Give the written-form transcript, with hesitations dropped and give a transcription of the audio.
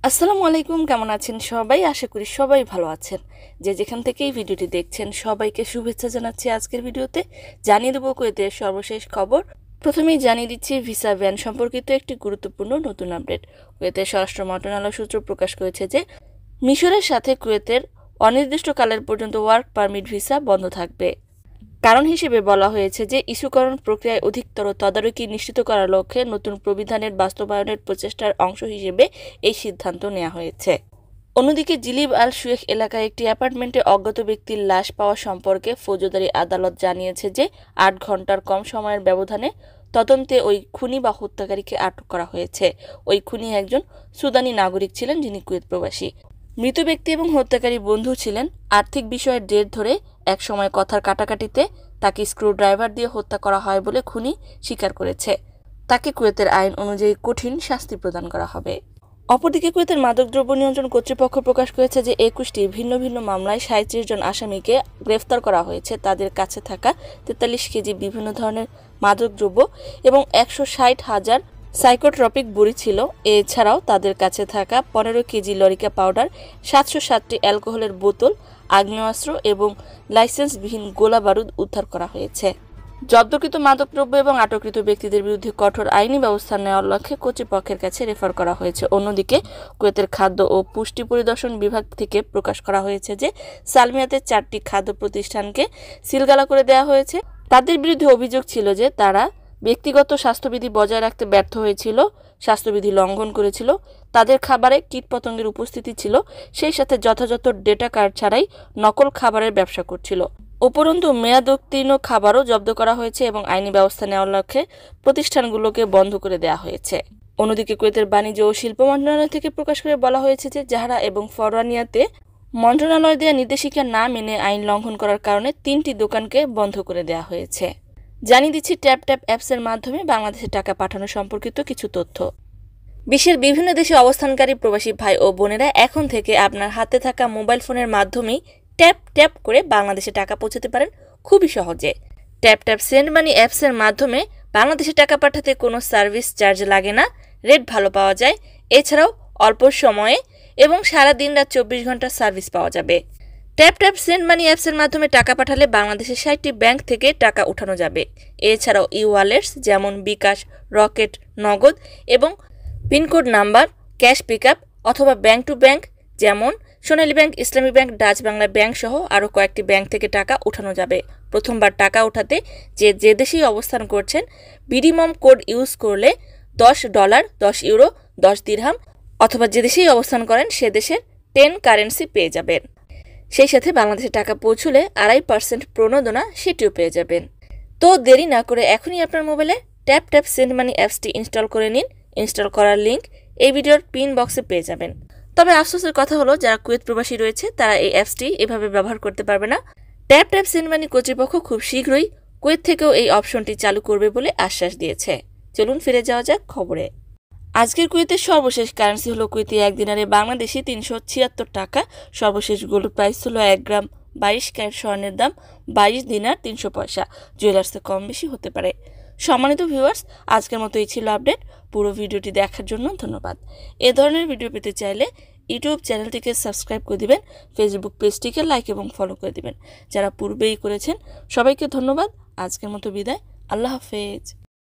আসসালামু আলাইকুম, কেমন আছেন সবাই? আশা করি সবাই ভালো আছেন। যে যেখান থেকে এই ভিডিওটি দেখছেন সবাইকে শুভেচ্ছা জানাচ্ছি। আজকের ভিডিওতে জানিয়ে দেবো কুয়েতের সর্বশেষ খবর। প্রথমেই জানিয়ে দিচ্ছি ভিসা ব্যান সম্পর্কিত একটি গুরুত্বপূর্ণ নতুন আপডেট। কুয়েতের স্বরাষ্ট্র মন্ত্রণালয় সূত্র প্রকাশ করেছে যে মিশরের সাথে কুয়েতের অনির্দিষ্টকালের পর্যন্ত ওয়ার্ক পারমিট ভিসা বন্ধ থাকবে। কারণ হিসেবে বলা হয়েছে যে ইস্যুকরণ প্রক্রিয়ায় অধিকতর তদারকি নিশ্চিত করার লক্ষ্যে নতুন প্রবিধানের বাস্তবায়নের প্রচেষ্টার অংশ হিসেবে এই সিদ্ধান্ত নেওয়া হয়েছে। অন্যদিকে জিলিব আল শুয়েখ এলাকায় একটি অ্যাপার্টমেন্টে অজ্ঞাত ব্যক্তির লাশ পাওয়া সম্পর্কে ফৌজদারি আদালত জানিয়েছে যে ৮ ঘন্টার কম সময়ের ব্যবধানে তদন্তে ওই খুনি বা হত্যাকারীকে আটক করা হয়েছে। ওই খুনি একজন সুদানি নাগরিক ছিলেন যিনি কুয়েত প্রবাসী। মৃত ব্যক্তি এবং হত্যাকারী বন্ধু ছিলেন। আর্থিক বিষয়ের জের ধরে একসময় কথার কাটাকাটিতে তাকে স্ক্রুড্রাইভার দিয়ে হত্যা করা হয় বলে খুনি স্বীকার করেছে। তাকে কুয়েতের আইন অনুযায়ী কঠিন শাস্তি প্রদান করা হবে। অপরদিকে কুয়েতের মাদকদ্রব্য নিয়ন্ত্রণ কর্তৃপক্ষ প্রকাশ করেছে যে ২১টি ভিন্ন ভিন্ন মামলায় ৩৭ জন আসামিকে গ্রেফতার করা হয়েছে। তাদের কাছে থাকা ৪৩ কেজি বিভিন্ন ধরনের মাদকদ্রব্য এবং ১৬০,০০০ সাইকোট্রপিক বড়ি ছিল। এছাড়াও তাদের কাছে থাকা ১৫ কেজি লরিকা পাউডার, ৭৬০টি অ্যালকোহলের বোতল, আগ্নেয়াস্ত্র এবং লাইসেন্সবিহীন গোলা বারুদ উদ্ধার করা হয়েছে। জব্দকৃত মাদকদ্রব্য এবং আটককৃত ব্যক্তিদের বিরুদ্ধে কঠোর আইনি ব্যবস্থা নেওয়ার লক্ষ্যে কর্তৃপক্ষের কাছে রেফার করা হয়েছে। অন্যদিকে কুয়েতের খাদ্য ও পুষ্টি পরিদর্শন বিভাগ থেকে প্রকাশ করা হয়েছে যে সালমিয়াতে ৪টি খাদ্য প্রতিষ্ঠানকে সিলগালা করে দেওয়া হয়েছে। তাদের বিরুদ্ধে অভিযোগ ছিল যে তারা ব্যক্তিগত স্বাস্থ্যবিধি বজায় রাখতে ব্যর্থ হয়েছিল, স্বাস্থ্যবিধি লঙ্ঘন করেছিল, তাদের খাবারে কীটপতঙ্গের উপস্থিতি ছিল, সেই সাথে যথাযথ ডেটা কার্ড ছাড়াই নকল খাবারের ব্যবসা করছিল। উপরন্তু মেয়াদোত্তীর্ণ খাবারও জব্দ করা হয়েছে এবং আইনি ব্যবস্থা নেওয়ার লক্ষ্যে প্রতিষ্ঠানগুলোকে বন্ধ করে দেওয়া হয়েছে। অন্যদিকে কুয়েতের বাণিজ্য ও শিল্প মন্ত্রণালয় থেকে প্রকাশ করে বলা হয়েছে যে জাহরা এবং ফরওয়ানিয়াতে মন্ত্রণালয় দেওয়া নির্দেশিকা না মেনে আইন লঙ্ঘন করার কারণে ৩টি দোকানকে বন্ধ করে দেওয়া হয়েছে। জানিয়ে দিচ্ছি ট্যাপ ট্যাপ অ্যাপসের মাধ্যমে বাংলাদেশে টাকা পাঠানো সম্পর্কিত কিছু তথ্য। বিশ্বের বিভিন্ন দেশে অবস্থানকারী প্রবাসী ভাই ও বোনেরা এখন থেকে আপনার হাতে থাকা মোবাইল ফোনের মাধ্যমেই ট্যাপ ট্যাপ করে বাংলাদেশে টাকা পৌঁছাতে পারেন খুবই সহজে। ট্যাপ ট্যাপ সেন্ড মানি অ্যাপসের মাধ্যমে বাংলাদেশে টাকা পাঠাতে কোনো সার্ভিস চার্জ লাগে না, রেট ভালো পাওয়া যায়। এছাড়াও অল্প সময়ে এবং সারা দিন রাত ২৪ ঘন্টা সার্ভিস পাওয়া যাবে। ট্যাপ ট্যাপ সেন্ড মানি অ্যাপসের মাধ্যমে টাকা পাঠালে বাংলাদেশের ৬০টি ব্যাংক থেকে টাকা উঠানো যাবে। এছাড়াও ই ওয়ালেটস যেমন বিকাশ, রকেট, নগদ এবং পিনকোড নাম্বার, ক্যাশ পিকআপ অথবা ব্যাংক টু ব্যাংক যেমন সোনালী ব্যাংক, ইসলামী ব্যাংক, ডাচ বাংলা ব্যাংক সহ আরও কয়েকটি ব্যাংক থেকে টাকা উঠানো যাবে। প্রথমবার টাকা উঠাতে যে দেশেই অবস্থান করছেন মিনিমাম কোড ইউজ করলে $10, 10 ইউরো, 10 দিরহাম অথবা যে দেশেই অবস্থান করেন সে দেশের 10 কারেন্সি পেয়ে যাবেন। সেই সাথে বাংলাদেশে টাকা পৌঁছলে ২.৫% প্রণোদনা সেটিও পেয়ে যাবেন। তো দেরি না করে এখনই আপনার মোবাইলে ট্যাপ ট্যাপ সেন্ড মানি অ্যাপসটি ইনস্টল করে নিন। ইনস্টল করার লিঙ্ক এই ভিডিওর পিন বক্সে পেয়ে যাবেন। তবে আফসোসের কথা হলো যারা কুয়েত প্রবাসী রয়েছে তারা এই অ্যাপসটি এভাবে ব্যবহার করতে পারবে না। ট্যাপ ট্যাপ সেন্ড মানি কর্তৃপক্ষ খুব শীঘ্রই কুয়েত থেকেও এই অপশনটি চালু করবে বলে আশ্বাস দিয়েছে। চলুন ফিরে যাওয়া যাক খবরে। আজকের কুয়েতের সর্বশেষ কারেন্সি হলো কুয়েতি ১ দিনারে বাংলাদেশি ৩৭৬ টাকা। সর্বশেষ গোল্ড প্রাইস হলো ১ গ্রাম ২২ ক্যারেট স্বর্ণের দাম ২২ দিনার ৩০০ পয়সা। জুয়েলার্সে কম বেশি হতে পারে। সম্মানিত ভিউয়ার্স, আজকের মতো এই ছিল আপডেট। পুরো ভিডিওটি দেখার জন্য ধন্যবাদ। এ ধরনের ভিডিও পেতে চাইলে ইউটিউব চ্যানেলটিকে সাবস্ক্রাইব করে দিবেন, ফেসবুক পেজটিকে লাইক এবং ফলো করে দিবেন। যারা পূর্বেই করেছেন সবাইকে ধন্যবাদ। আজকের মতো বিদায়। আল্লাহ হাফেজ।